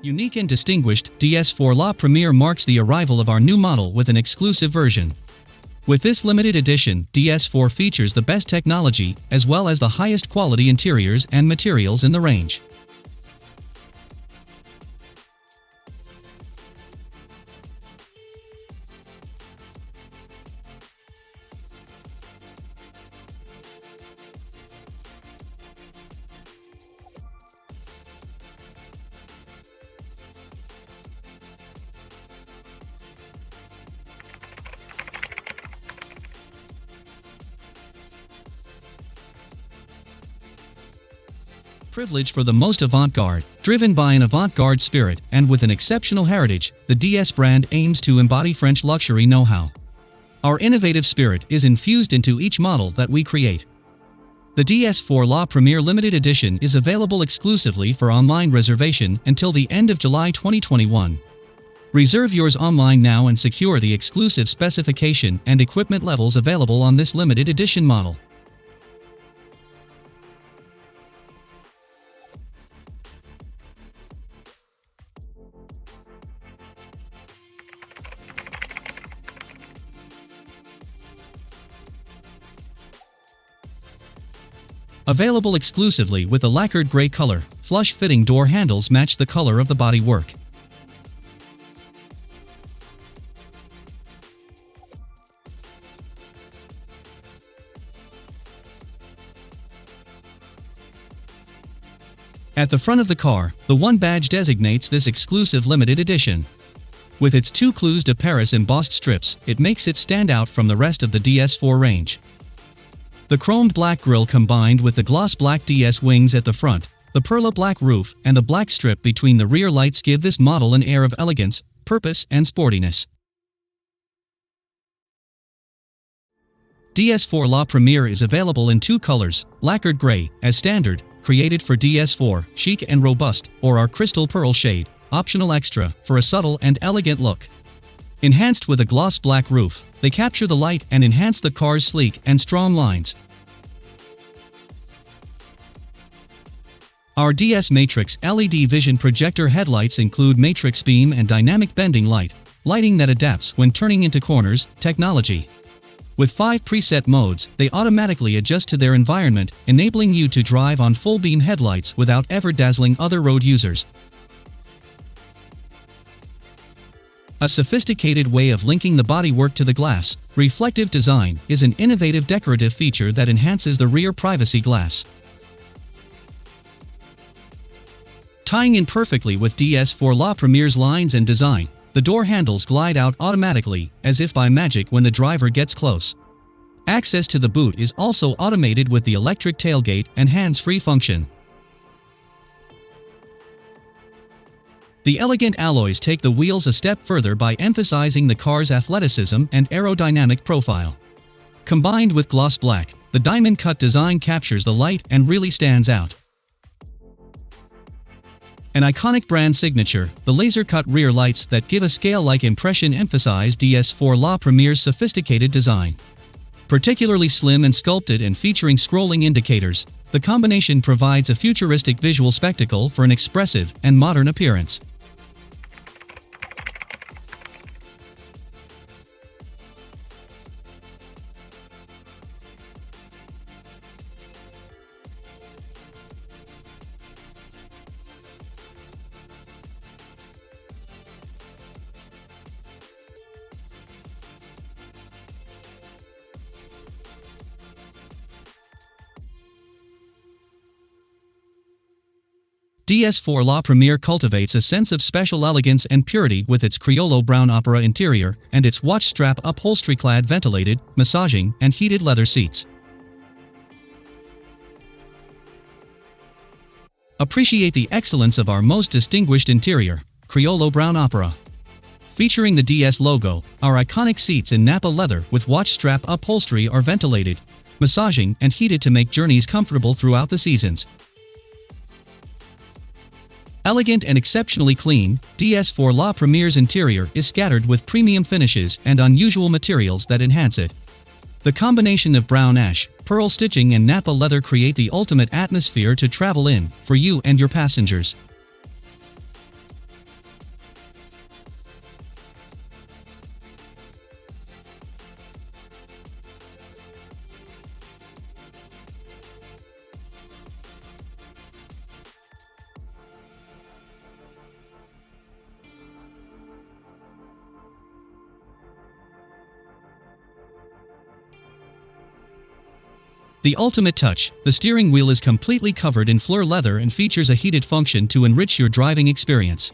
Unique and distinguished, DS4 La Premiere marks the arrival of our new model with an exclusive version. With this limited edition, DS4 features the best technology, as well as the highest quality interiors and materials in the range. Privilege for the most avant-garde. Driven by an avant-garde spirit and with an exceptional heritage, the DS brand aims to embody French luxury know-how. Our innovative spirit is infused into each model that we create. The DS4 La Premiere Limited Edition is available exclusively for online reservation until the end of July 2021. Reserve yours online now and secure the exclusive specification and equipment levels available on this limited edition model. Available exclusively with a lacquered gray color, flush-fitting door handles match the color of the bodywork. At the front of the car, the one badge designates this exclusive limited edition. With its two Clous de Paris embossed strips, it makes it stand out from the rest of the DS4 range. The chromed black grille combined with the gloss black DS wings at the front, the perla black roof, and the black strip between the rear lights give this model an air of elegance, purpose, and sportiness. DS4 La Premiere is available in two colors, lacquered gray, as standard, created for DS4, chic and robust, or our crystal pearl shade, optional extra, for a subtle and elegant look. Enhanced with a gloss black roof, they capture the light and enhance the car's sleek and strong lines. Our DS Matrix LED vision projector headlights include matrix beam and dynamic bending light, lighting that adapts when turning into corners, technology. With 5 preset modes, they automatically adjust to their environment, enabling you to drive on full beam headlights without ever dazzling other road users. A sophisticated way of linking the bodywork to the glass, reflective design, is an innovative decorative feature that enhances the rear privacy glass. Tying in perfectly with DS4 La Premiere's lines and design, the door handles glide out automatically, as if by magic when the driver gets close. Access to the boot is also automated with the electric tailgate and hands-free function. The elegant alloys take the wheels a step further by emphasizing the car's athleticism and aerodynamic profile. Combined with gloss black, the diamond-cut design captures the light and really stands out. An iconic brand signature, the laser-cut rear lights that give a scale-like impression emphasize DS4 La Premiere's sophisticated design. Particularly slim and sculpted and featuring scrolling indicators, the combination provides a futuristic visual spectacle for an expressive and modern appearance. DS4 La Premiere cultivates a sense of special elegance and purity with its Criollo brown opera interior and its watch strap upholstery-clad ventilated, massaging, and heated leather seats. Appreciate the excellence of our most distinguished interior, Criollo brown opera. Featuring the DS logo, our iconic seats in Napa leather with watch strap upholstery are ventilated, massaging, and heated to make journeys comfortable throughout the seasons. Elegant and exceptionally clean, DS4 La Premiere's interior is scattered with premium finishes and unusual materials that enhance it. The combination of brown ash, pearl stitching and Napa leather create the ultimate atmosphere to travel in, for you and your passengers. The ultimate touch, the steering wheel is completely covered in Fleur leather and features a heated function to enrich your driving experience.